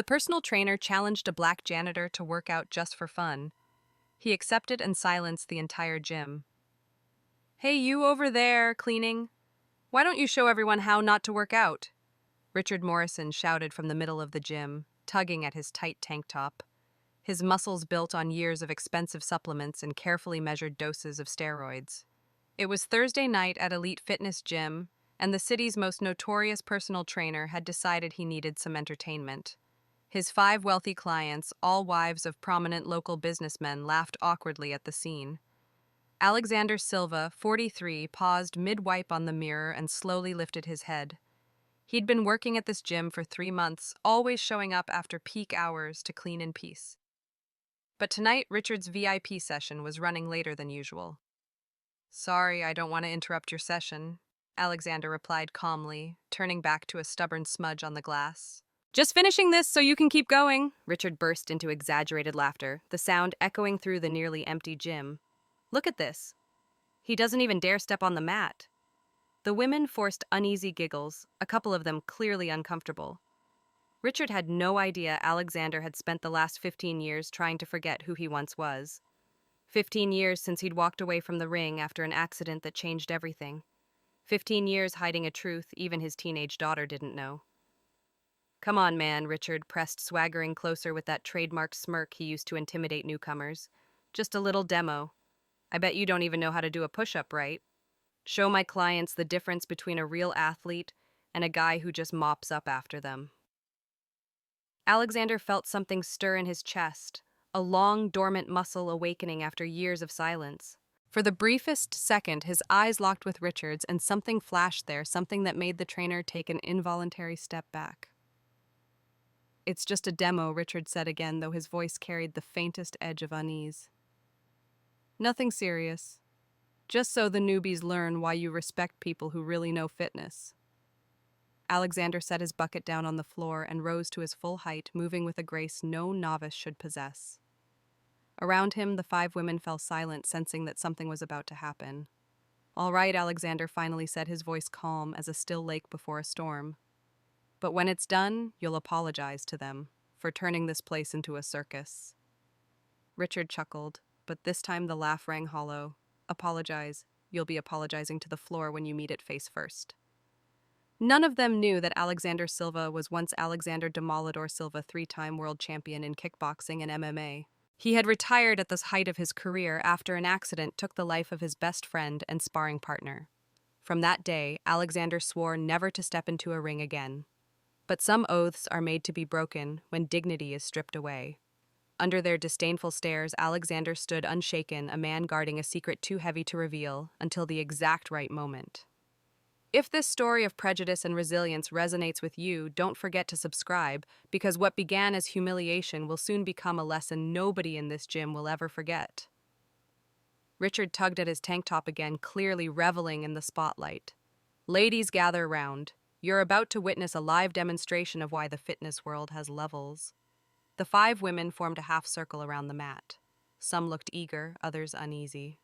The personal trainer challenged a black janitor to work out just for fun. He accepted and silenced the entire gym. "Hey, you over there, cleaning. Why don't you show everyone how not to work out?" Richard Morrison shouted from the middle of the gym, tugging at his tight tank top. His muscles built on years of expensive supplements and carefully measured doses of steroids. It was Thursday night at Elite Fitness Gym, and the city's most notorious personal trainer had decided he needed some entertainment. His 5 wealthy clients, all wives of prominent local businessmen, laughed awkwardly at the scene. Alexander Silva, 43, paused mid-wipe on the mirror and slowly lifted his head. He'd been working at this gym for 3 months, always showing up after peak hours to clean in peace. But tonight, Richard's VIP session was running later than usual. "Sorry, I don't want to interrupt your session," Alexander replied calmly, turning back to a stubborn smudge on the glass. "Just finishing this so you can keep going." Richard burst into exaggerated laughter, the sound echoing through the nearly empty gym. "Look at this. He doesn't even dare step on the mat." The women forced uneasy giggles, a couple of them clearly uncomfortable. Richard had no idea Alexander had spent the last 15 years trying to forget who he once was. 15 years since he'd walked away from the ring after an accident that changed everything. 15 years hiding a truth even his teenage daughter didn't know. "Come on, man," Richard pressed, swaggering closer with that trademark smirk he used to intimidate newcomers. "Just a little demo. I bet you don't even know how to do a push-up right. Show my clients the difference between a real athlete and a guy who just mops up after them." Alexander felt something stir in his chest, a long, dormant muscle awakening after years of silence. For the briefest second, his eyes locked with Richard's, and something flashed there, something that made the trainer take an involuntary step back. "It's just a demo," Richard said again, though his voice carried the faintest edge of unease. "Nothing serious. Just so the newbies learn why you respect people who really know fitness." Alexander set his bucket down on the floor and rose to his full height, moving with a grace no novice should possess. Around him, the 5 women fell silent, sensing that something was about to happen. "All right," Alexander finally said, his voice calm as a still lake before a storm. "But when it's done, you'll apologize to them for turning this place into a circus." Richard chuckled, but this time the laugh rang hollow. "Apologize. You'll be apologizing to the floor when you meet it face first." None of them knew that Alexander Silva was once Alexander Demolador Silva, 3-time world champion in kickboxing and MMA. He had retired at the height of his career after an accident took the life of his best friend and sparring partner. From that day, Alexander swore never to step into a ring again. But some oaths are made to be broken when dignity is stripped away. Under their disdainful stares, Alexander stood unshaken, a man guarding a secret too heavy to reveal, until the exact right moment. If this story of prejudice and resilience resonates with you, don't forget to subscribe, because what began as humiliation will soon become a lesson nobody in this gym will ever forget. Richard tugged at his tank top again, clearly reveling in the spotlight. "Ladies, gather round. You're about to witness a live demonstration of why the fitness world has levels." The 5 women formed a half circle around the mat. Some looked eager, others uneasy.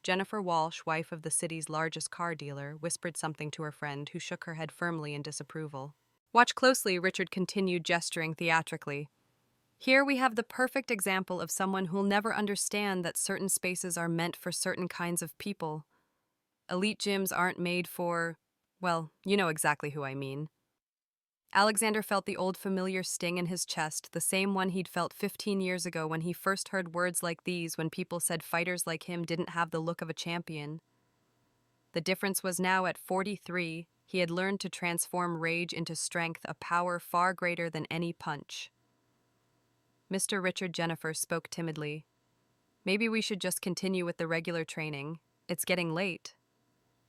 Jennifer Walsh, wife of the city's largest car dealer, whispered something to her friend, who shook her head firmly in disapproval. "Watch closely," Richard continued, gesturing theatrically. "Here we have the perfect example of someone who'll never understand that certain spaces are meant for certain kinds of people. Elite gyms aren't made for, well, you know exactly who I mean." Alexander felt the old familiar sting in his chest, the same one he'd felt 15 years ago when he first heard words like these, when people said fighters like him didn't have the look of a champion. The difference was now at 43, he had learned to transform rage into strength, a power far greater than any punch. Mr. Richard Jennifer spoke timidly. "Maybe we should just continue with the regular training. It's getting late."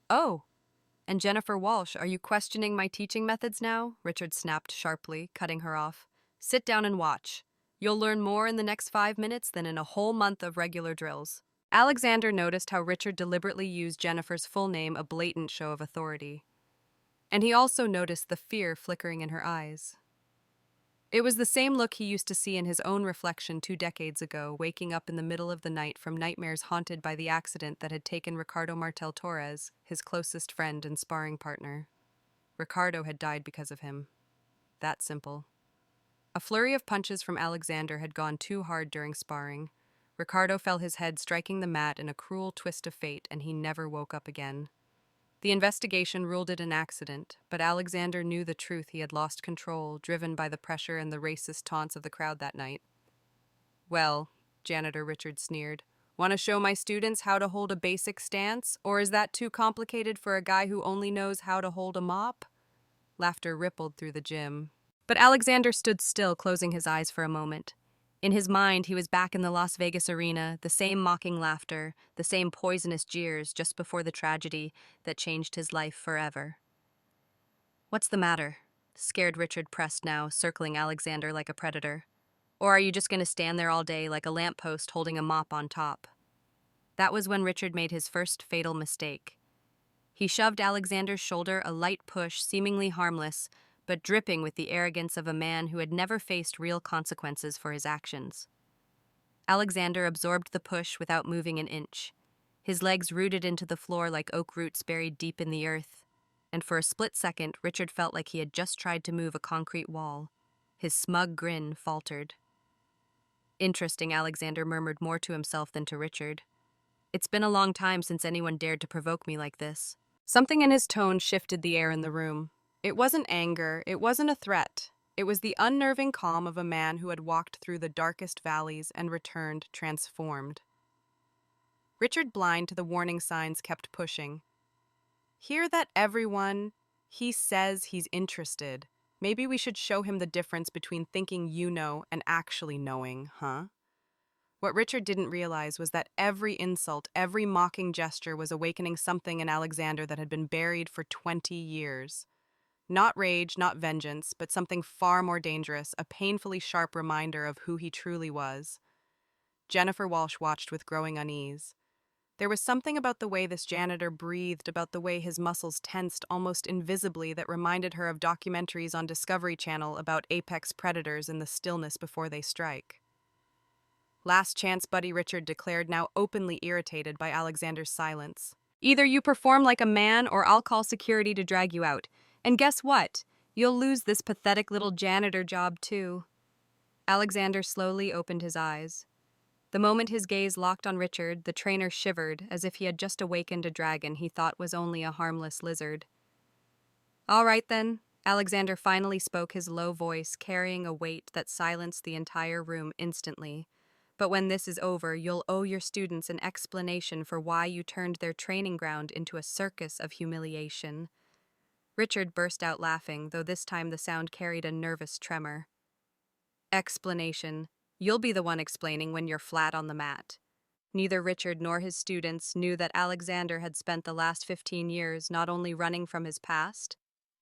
"Oh! And Jennifer Walsh, are you questioning my teaching methods now?" Richard snapped sharply, cutting her off. "Sit down and watch. You'll learn more in the next 5 minutes than in a whole month of regular drills." Alexander noticed how Richard deliberately used Jennifer's full name, a blatant show of authority. And he also noticed the fear flickering in her eyes. It was the same look he used to see in his own reflection 2 decades ago, waking up in the middle of the night from nightmares haunted by the accident that had taken Ricardo Martel Torres, his closest friend and sparring partner. Ricardo had died because of him. That simple. A flurry of punches from Alexander had gone too hard during sparring. Ricardo felt his head striking the mat in a cruel twist of fate, and he never woke up again. The investigation ruled it an accident, but Alexander knew the truth. He had lost control, driven by the pressure and the racist taunts of the crowd that night. Well, Janitor Richard sneered, want to show my students how to hold a basic stance, or is that too complicated for a guy who only knows how to hold a mop? Laughter rippled through the gym. But Alexander stood still, closing his eyes for a moment. In his mind, he was back in the Las Vegas arena, the same mocking laughter, the same poisonous jeers just before the tragedy that changed his life forever. What's the matter? Scared Richard pressed now, circling Alexander like a predator. Or are you just going to stand there all day like a lamppost holding a mop on top? That was when Richard made his first fatal mistake. He shoved Alexander's shoulder, a light push, seemingly harmless, but dripping with the arrogance of a man who had never faced real consequences for his actions. Alexander absorbed the push without moving an inch. His legs rooted into the floor like oak roots buried deep in the earth, and for a split second, Richard felt like he had just tried to move a concrete wall. His smug grin faltered. Interesting, Alexander murmured more to himself than to Richard. It's been a long time since anyone dared to provoke me like this. Something in his tone shifted the air in the room. It wasn't anger, it wasn't a threat. It was the unnerving calm of a man who had walked through the darkest valleys and returned transformed. Richard, blind to the warning signs, kept pushing. Hear that, everyone? He says he's interested. Maybe we should show him the difference between thinking you know and actually knowing, huh? What Richard didn't realize was that every insult, every mocking gesture was awakening something in Alexander that had been buried for 20 years. Not rage, not vengeance, but something far more dangerous, a painfully sharp reminder of who he truly was. Jennifer Walsh watched with growing unease. There was something about the way this janitor breathed, about the way his muscles tensed almost invisibly, that reminded her of documentaries on Discovery Channel about apex predators in the stillness before they strike. Last chance, Buddy, Richard declared, now openly irritated by Alexander's silence. Either you perform like a man or I'll call security to drag you out. And guess what? You'll lose this pathetic little janitor job too. Alexander slowly opened his eyes. The moment his gaze locked on Richard, the trainer shivered as if he had just awakened a dragon he thought was only a harmless lizard. All right then, Alexander finally spoke, his low voice carrying a weight that silenced the entire room instantly. But when this is over, you'll owe your students an explanation for why you turned their training ground into a circus of humiliation. Richard burst out laughing, though this time the sound carried a nervous tremor. Explanation. You'll be the one explaining when you're flat on the mat. Neither Richard nor his students knew that Alexander had spent the last 15 years not only running from his past,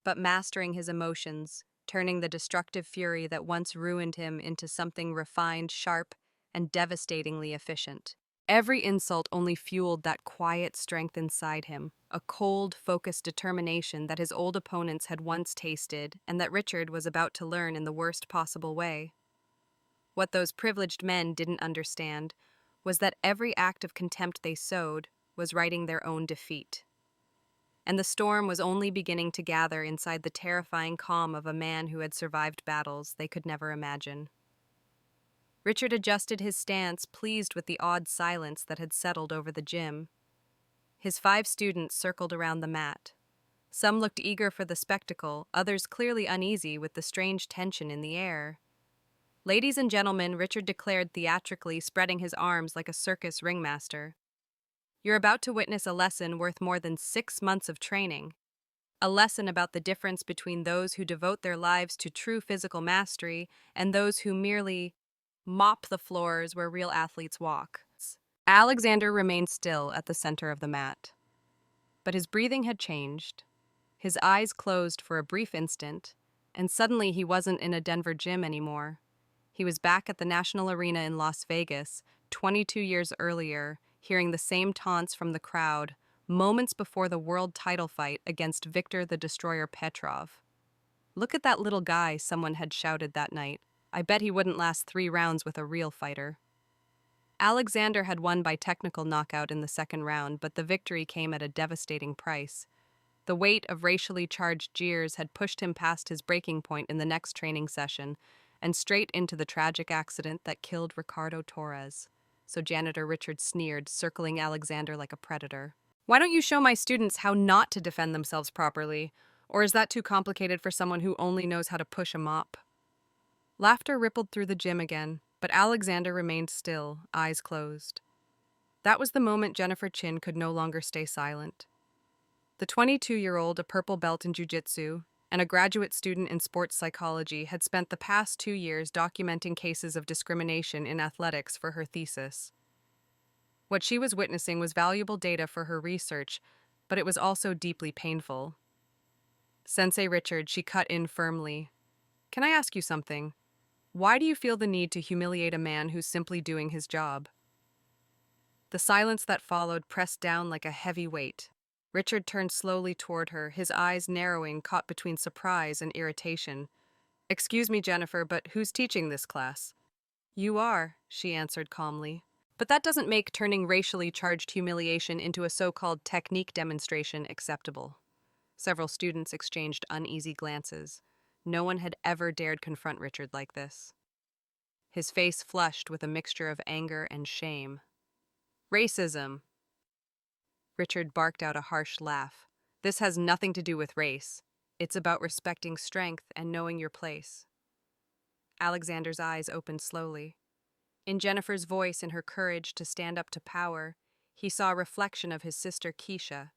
but mastering his emotions, turning the destructive fury that once ruined him into something refined, sharp, and devastatingly efficient. Every insult only fueled that quiet strength inside him, a cold, focused determination that his old opponents had once tasted and that Richard was about to learn in the worst possible way. What those privileged men didn't understand was that every act of contempt they sowed was writing their own defeat. And the storm was only beginning to gather inside the terrifying calm of a man who had survived battles they could never imagine. Richard adjusted his stance, pleased with the odd silence that had settled over the gym. His 5 students circled around the mat. Some looked eager for the spectacle, others clearly uneasy with the strange tension in the air. Ladies and gentlemen, Richard declared theatrically, spreading his arms like a circus ringmaster. You're about to witness a lesson worth more than 6 months of training. A lesson about the difference between those who devote their lives to true physical mastery and those who merely mop the floors where real athletes walk. Alexander remained still at the center of the mat. But his breathing had changed. His eyes closed for a brief instant, and suddenly he wasn't in a Denver gym anymore. He was back at the National Arena in Las Vegas, 22 years earlier, hearing the same taunts from the crowd, moments before the world title fight against Victor the Destroyer Petrov. Look at that little guy, someone had shouted that night. I bet he wouldn't last 3 rounds with a real fighter. Alexander had won by technical knockout in the second round, but the victory came at a devastating price. The weight of racially charged jeers had pushed him past his breaking point in the next training session, and straight into the tragic accident that killed Ricardo Torres. So Janitor Richard sneered, circling Alexander like a predator. Why don't you show my students how not to defend themselves properly? Or is that too complicated for someone who only knows how to push a mop? Laughter rippled through the gym again, but Alexander remained still, eyes closed. That was the moment Jennifer Chin could no longer stay silent. The 22-year-old, a purple belt in jiu-jitsu, and a graduate student in sports psychology, had spent the past 2 years documenting cases of discrimination in athletics for her thesis. What she was witnessing was valuable data for her research, but it was also deeply painful. Sensei Richard, she cut in firmly. Can I ask you something? Why do you feel the need to humiliate a man who's simply doing his job? The silence that followed pressed down like a heavy weight. Richard turned slowly toward her, his eyes narrowing, caught between surprise and irritation. Excuse me, Jennifer, but who's teaching this class? You are, she answered calmly. But that doesn't make turning racially charged humiliation into a so-called technique demonstration acceptable. Several students exchanged uneasy glances. No one had ever dared confront Richard like this. His face flushed with a mixture of anger and shame. Racism! Richard barked out a harsh laugh. This has nothing to do with race. It's about respecting strength and knowing your place. Alexander's eyes opened slowly. In Jennifer's voice and her courage to stand up to power, he saw a reflection of his sister Keisha.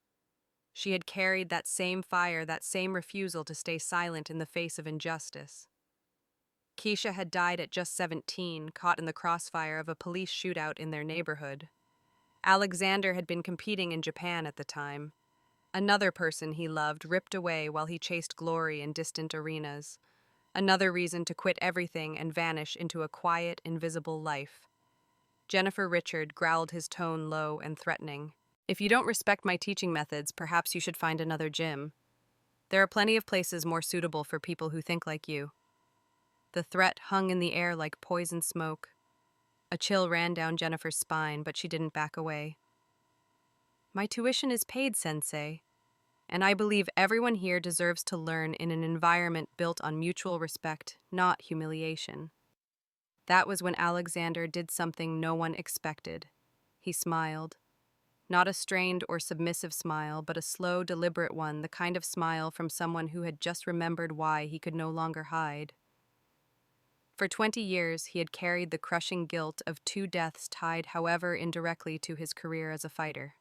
She had carried that same fire, that same refusal to stay silent in the face of injustice. Keisha had died at just 17, caught in the crossfire of a police shootout in their neighborhood. Alexander had been competing in Japan at the time. Another person he loved ripped away while he chased glory in distant arenas. Another reason to quit everything and vanish into a quiet, invisible life. Jennifer Richard growled, his tone low and threatening. If you don't respect my teaching methods, perhaps you should find another gym. There are plenty of places more suitable for people who think like you. The threat hung in the air like poison smoke. A chill ran down Jennifer's spine, but she didn't back away. My tuition is paid, Sensei, and I believe everyone here deserves to learn in an environment built on mutual respect, not humiliation. That was when Alexander did something no one expected. He smiled. Not a strained or submissive smile, but a slow, deliberate one, the kind of smile from someone who had just remembered why he could no longer hide. For 20 years, he had carried the crushing guilt of 2 deaths tied, however indirectly, to his career as a fighter.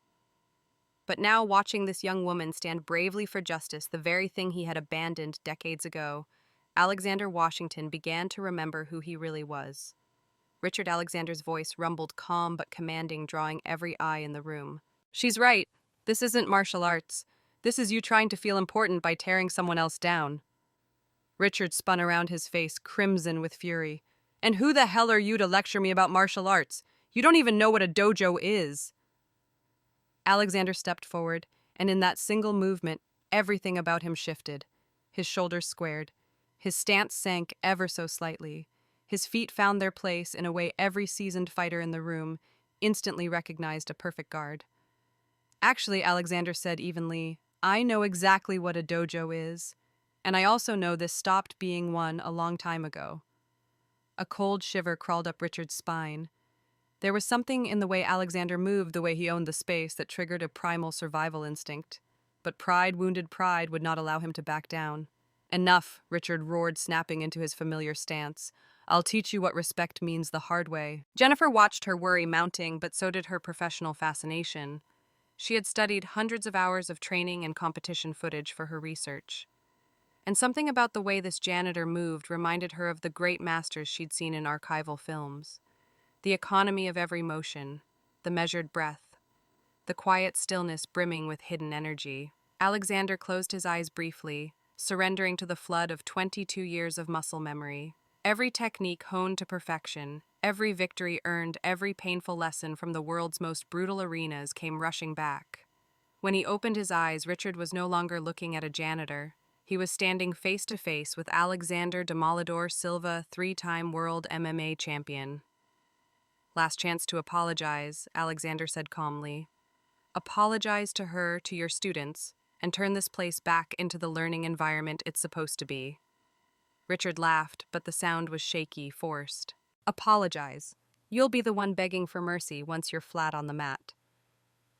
But now, watching this young woman stand bravely for justice, the very thing he had abandoned decades ago, Alexander Washington began to remember who he really was. Richard Alexander's voice rumbled calm but commanding, drawing every eye in the room. She's right. This isn't martial arts. This is you trying to feel important by tearing someone else down. Richard spun around, his face crimson with fury. And who the hell are you to lecture me about martial arts? You don't even know what a dojo is. Alexander stepped forward, and in that single movement, everything about him shifted. His shoulders squared. His stance sank ever so slightly. His feet found their place in a way every seasoned fighter in the room instantly recognized a perfect guard. Actually, Alexander said evenly, I know exactly what a dojo is. And I also know this stopped being one a long time ago. A cold shiver crawled up Richard's spine. There was something in the way Alexander moved, the way he owned the space, that triggered a primal survival instinct. But pride, wounded pride, would not allow him to back down. Enough, Richard roared, snapping into his familiar stance. I'll teach you what respect means the hard way. Jennifer watched her worry mounting, but so did her professional fascination. She had studied hundreds of hours of training and competition footage for her research. And something about the way this janitor moved reminded her of the great masters she'd seen in archival films. The economy of every motion, the measured breath, the quiet stillness brimming with hidden energy. Alexander closed his eyes briefly, surrendering to the flood of 22 years of muscle memory. Every technique honed to perfection, every victory earned, every painful lesson from the world's most brutal arenas came rushing back. When he opened his eyes, Richard was no longer looking at a janitor. He was standing face to face with Alexander Demolador Silva, 3-time world MMA champion. Last chance to apologize, Alexander said calmly. Apologize to her, to your students, and turn this place back into the learning environment it's supposed to be. Richard laughed, but the sound was shaky, forced. Apologize. You'll be the one begging for mercy once you're flat on the mat.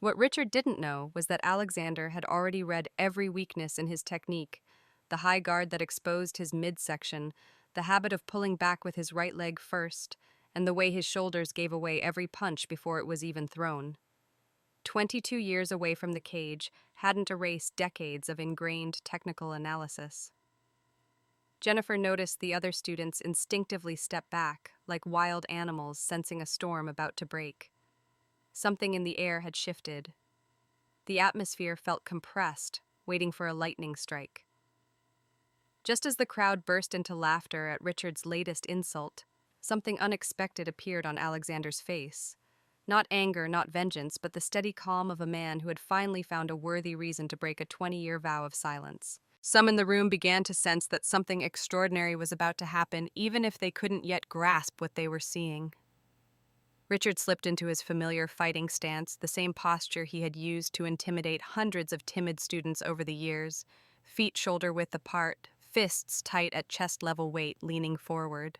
What Richard didn't know was that Alexander had already read every weakness in his technique: the high guard that exposed his midsection, the habit of pulling back with his right leg first, and the way his shoulders gave away every punch before it was even thrown. 22 years away from the cage hadn't erased decades of ingrained technical analysis. Jennifer noticed the other students instinctively step back, like wild animals sensing a storm about to break. Something in the air had shifted. The atmosphere felt compressed, waiting for a lightning strike. Just as the crowd burst into laughter at Richard's latest insult, something unexpected appeared on Alexander's face. Not anger, not vengeance, but the steady calm of a man who had finally found a worthy reason to break a 20-year vow of silence. Some in the room began to sense that something extraordinary was about to happen, even if they couldn't yet grasp what they were seeing. Richard slipped into his familiar fighting stance, the same posture he had used to intimidate hundreds of timid students over the years, feet shoulder-width apart, fists tight at chest-level weight, leaning forward.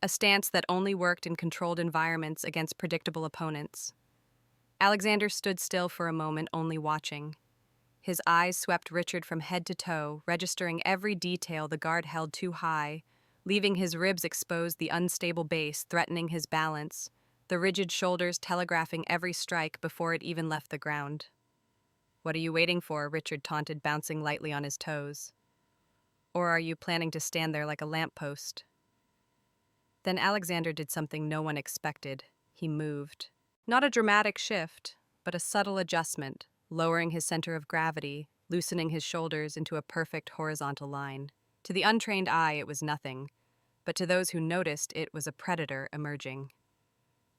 A stance that only worked in controlled environments against predictable opponents. Alexander stood still for a moment, only watching. His eyes swept Richard from head to toe, registering every detail the guard held too high, leaving his ribs exposed, the unstable base threatening his balance, the rigid shoulders telegraphing every strike before it even left the ground. "What are you waiting for?" Richard taunted, bouncing lightly on his toes. "Or are you planning to stand there like a lamppost?" Then Alexander did something no one expected. He moved. Not a dramatic shift, but a subtle adjustment, lowering his center of gravity, loosening his shoulders into a perfect horizontal line. To the untrained eye, it was nothing, but to those who noticed, it was a predator emerging.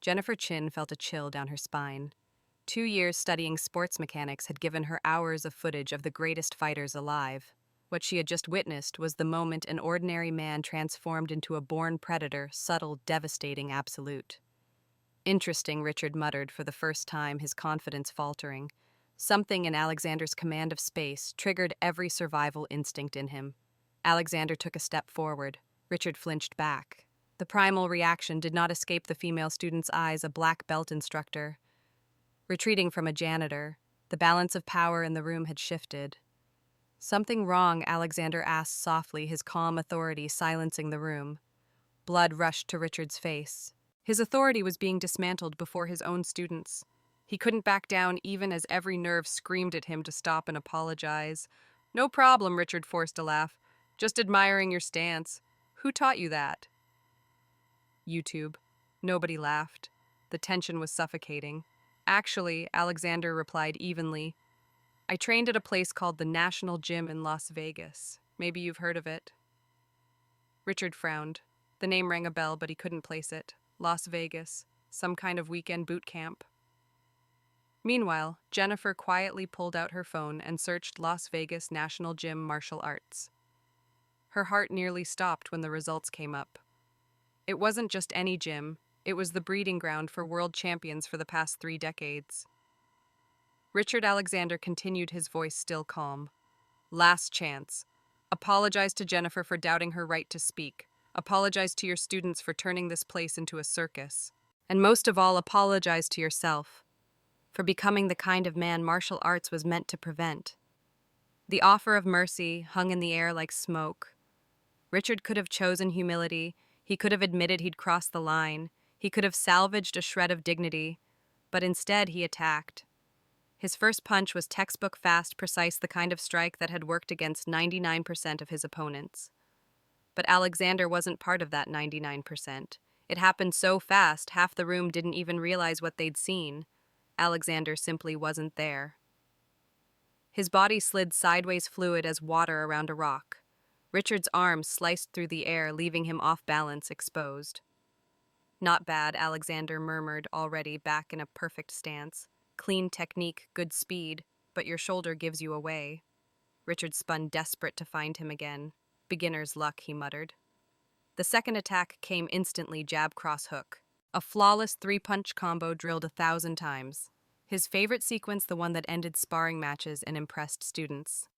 Jennifer Chin felt a chill down her spine. 2 years studying sports mechanics had given her hours of footage of the greatest fighters alive. What she had just witnessed was the moment an ordinary man transformed into a born predator, subtle, devastating, absolute. "Interesting," Richard muttered, for the first time, his confidence faltering. Something in Alexander's command of space triggered every survival instinct in him. Alexander took a step forward. Richard flinched back. The primal reaction did not escape the female student's eyes, a black belt instructor. Retreating from a janitor, the balance of power in the room had shifted. "Something wrong?" Alexander asked softly, his calm authority silencing the room. Blood rushed to Richard's face. His authority was being dismantled before his own students. He couldn't back down even as every nerve screamed at him to stop and apologize. "No problem," Richard forced a laugh. "Just admiring your stance. Who taught you that?" YouTube. Nobody laughed. The tension was suffocating. "Actually," Alexander replied evenly, "I trained at a place called the National Gym in Las Vegas. Maybe you've heard of it." Richard frowned. The name rang a bell, but he couldn't place it. Las Vegas. Some kind of weekend boot camp. Meanwhile, Jennifer quietly pulled out her phone and searched Las Vegas National Gym Martial Arts. Her heart nearly stopped when the results came up. It wasn't just any gym. It was the breeding ground for world champions for the past 3 decades. Richard Alexander continued, his voice still calm. "Last chance. Apologize to Jennifer for doubting her right to speak. Apologize to your students for turning this place into a circus. And most of all, apologize to yourself for becoming the kind of man martial arts was meant to prevent." The offer of mercy hung in the air like smoke. Richard could have chosen humility. He could have admitted he'd crossed the line. He could have salvaged a shred of dignity. But instead, he attacked. His first punch was textbook fast, precise, the kind of strike that had worked against 99% of his opponents. But Alexander wasn't part of that 99%. It happened so fast, half the room didn't even realize what they'd seen. Alexander simply wasn't there. His body slid sideways, fluid as water around a rock. Richard's arms sliced through the air, leaving him off balance, exposed. "Not bad," Alexander murmured, already back in a perfect stance. "Clean technique, good speed, but your shoulder gives you away." Richard spun, desperate to find him again. "Beginner's luck," he muttered. The second attack came instantly, jab, cross, hook. A flawless 3-punch combo drilled 1,000 times. His favorite sequence, the one that ended sparring matches and impressed students.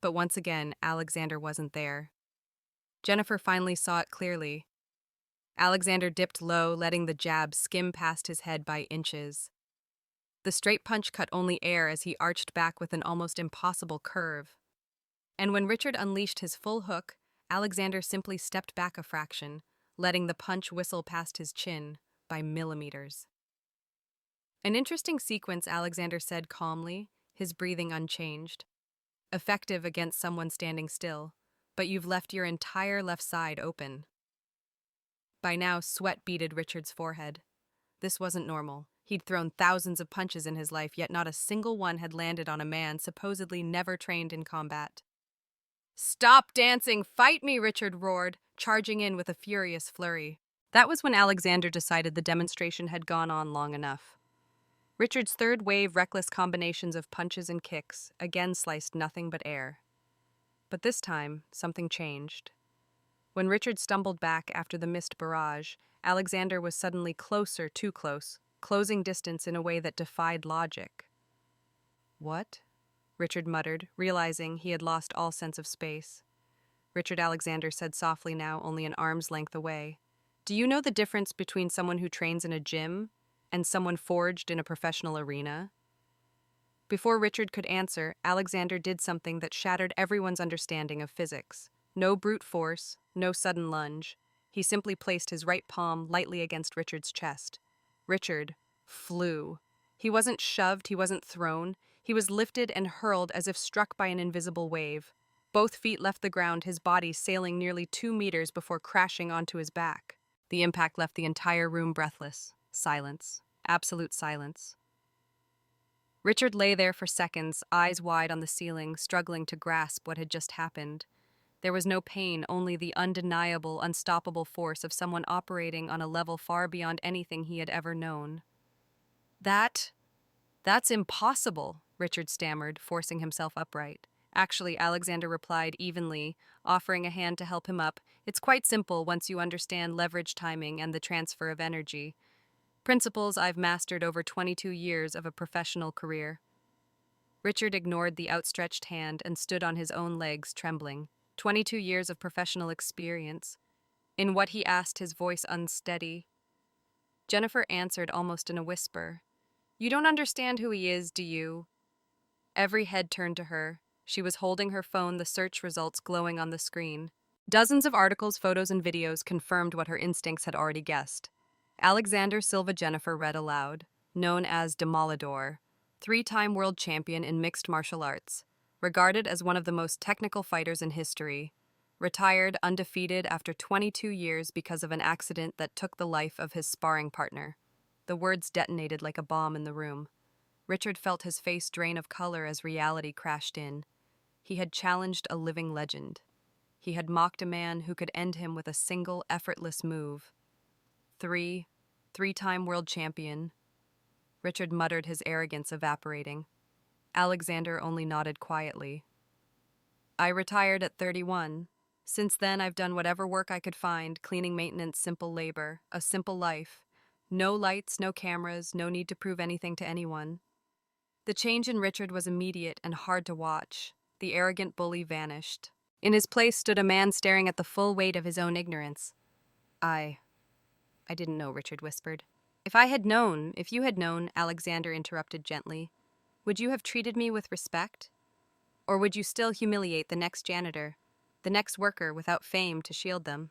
But once again, Alexander wasn't there. Jennifer finally saw it clearly. Alexander dipped low, letting the jab skim past his head by inches. The straight punch cut only air as he arched back with an almost impossible curve. And when Richard unleashed his full hook, Alexander simply stepped back a fraction, letting the punch whistle past his chin by millimeters. An interesting sequence, Alexander said calmly, his breathing unchanged. Effective against someone standing still, but you've left your entire left side open. By now, sweat beaded Richard's forehead. This wasn't normal. He'd thrown thousands of punches in his life, yet not a single one had landed on a man supposedly never trained in combat. "Stop dancing! Fight me!" Richard roared, charging in with a furious flurry. That was when Alexander decided the demonstration had gone on long enough. Richard's third-wave reckless combinations of punches and kicks again sliced nothing but air. But this time, something changed. When Richard stumbled back after the missed barrage, Alexander was suddenly closer, too close, closing distance in a way that defied logic. "What?" Richard muttered, realizing he had lost all sense of space. Richard Alexander said softly now, only an arm's length away. "Do you know the difference between someone who trains in a gym and someone forged in a professional arena?" Before Richard could answer, Alexander did something that shattered everyone's understanding of physics. No brute force, no sudden lunge. He simply placed his right palm lightly against Richard's chest. Richard flew. He wasn't shoved, he wasn't thrown. He was lifted and hurled as if struck by an invisible wave. Both feet left the ground, his body sailing nearly 2 meters before crashing onto his back. The impact left the entire room breathless. Silence. Absolute silence. Richard lay there for seconds, eyes wide on the ceiling, struggling to grasp what had just happened. There was no pain, only the undeniable, unstoppable force of someone operating on a level far beyond anything he had ever known. That's impossible," Richard stammered, forcing himself upright. Actually, Alexander replied evenly, offering a hand to help him up. "It's quite simple once you understand leverage timing and the transfer of energy. Principles I've mastered over 22 years of a professional career." Richard ignored the outstretched hand and stood on his own legs, trembling. 22 years of professional experience. In what he asked, his voice unsteady. Jennifer answered almost in a whisper. "You don't understand who he is, do you?" Every head turned to her. She was holding her phone, the search results glowing on the screen. Dozens of articles, photos, and videos confirmed what her instincts had already guessed. Alexander Silva Jennifer read aloud, known as Demolidor, 3-time world champion in mixed martial arts, regarded as one of the most technical fighters in history, retired undefeated after 22 years because of an accident that took the life of his sparring partner. The words detonated like a bomb in the room. Richard felt his face drain of color as reality crashed in. He had challenged a living legend. He had mocked a man who could end him with a single, effortless move. Three-time world champion. Richard muttered, his arrogance evaporating. Alexander only nodded quietly. "I retired at 31. Since then, I've done whatever work I could find, cleaning, maintenance, simple labor, a simple life. No lights, no cameras, no need to prove anything to anyone." The change in Richard was immediate and hard to watch. The arrogant bully vanished. In his place stood a man staring at the full weight of his own ignorance. I didn't know," Richard whispered. If you had known," Alexander interrupted gently, "would you have treated me with respect? Or would you still humiliate the next janitor, the next worker without fame to shield them?"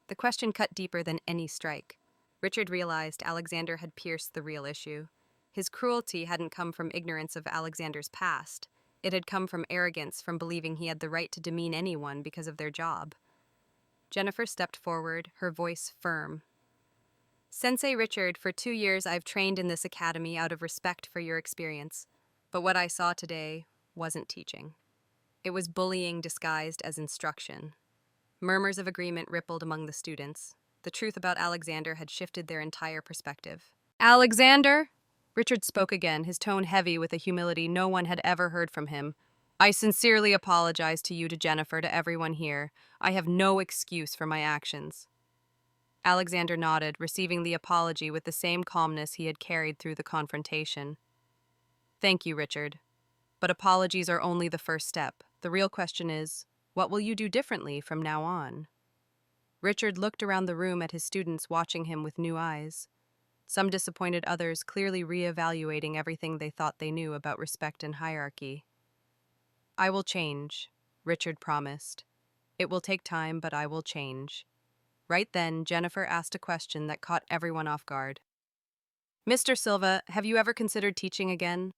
The question cut deeper than any strike. Richard realized Alexander had pierced the real issue. His cruelty hadn't come from ignorance of Alexander's past. It had come from arrogance, from believing he had the right to demean anyone because of their job. Jennifer stepped forward, her voice firm. "Sensei Richard, for 2 years I've trained in this academy out of respect for your experience. But what I saw today wasn't teaching. It was bullying disguised as instruction." Murmurs of agreement rippled among the students. The truth about Alexander had shifted their entire perspective. "Alexander!" Richard spoke again, his tone heavy with a humility no one had ever heard from him. "I sincerely apologize to you, to Jennifer, to everyone here. I have no excuse for my actions." Alexander nodded, receiving the apology with the same calmness he had carried through the confrontation. "Thank you, Richard. But apologies are only the first step. The real question is, What will you do differently from now on? Richard looked around the room at his students watching him with new eyes. Some disappointed, others clearly re-evaluating everything they thought they knew about respect and hierarchy. I will change, Richard promised. It will take time, but I will change. Right then, Jennifer asked a question that caught everyone off guard. Mr. Silva, have you ever considered teaching again?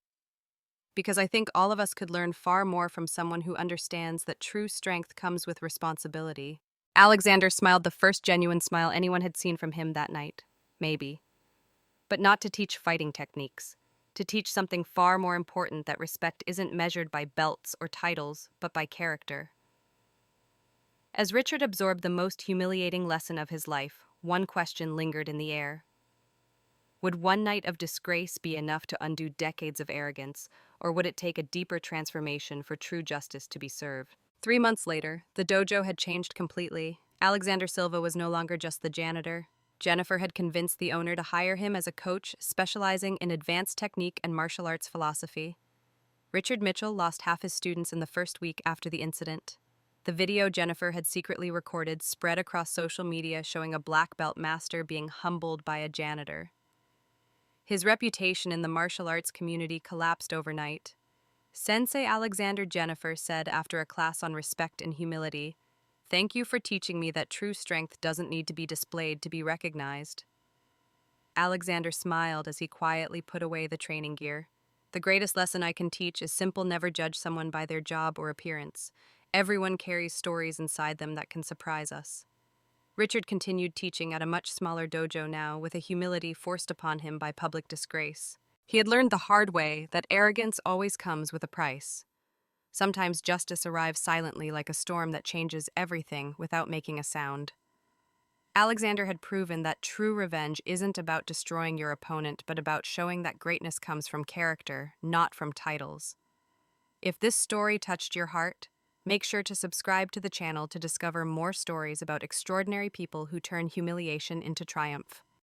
Because I think all of us could learn far more from someone who understands that true strength comes with responsibility. Alexander smiled, the first genuine smile anyone had seen from him that night. Maybe. But not to teach fighting techniques. To teach something far more important, that respect isn't measured by belts or titles, but by character. As Richard absorbed the most humiliating lesson of his life, one question lingered in the air. Would one night of disgrace be enough to undo decades of arrogance, or would it take a deeper transformation for true justice to be served? 3 months later, the dojo had changed completely. Alexander Silva was no longer just the janitor. Jennifer had convinced the owner to hire him as a coach specializing in advanced technique and martial arts philosophy. Richard Mitchell lost half his students in the first week after the incident. The video Jennifer had secretly recorded spread across social media, showing a black belt master being humbled by a janitor. His reputation in the martial arts community collapsed overnight. Sensei Alexander Jennifer said after a class on respect and humility, "Thank you for teaching me that true strength doesn't need to be displayed to be recognized." Alexander smiled as he quietly put away the training gear. The greatest lesson I can teach is simple: never judge someone by their job or appearance. Everyone carries stories inside them that can surprise us. Richard continued teaching at a much smaller dojo now, with a humility forced upon him by public disgrace. He had learned the hard way that arrogance always comes with a price. Sometimes justice arrives silently, like a storm that changes everything without making a sound. Alexander had proven that true revenge isn't about destroying your opponent, but about showing that greatness comes from character, not from titles. If this story touched your heart, make sure to subscribe to the channel to discover more stories about extraordinary people who turn humiliation into triumph.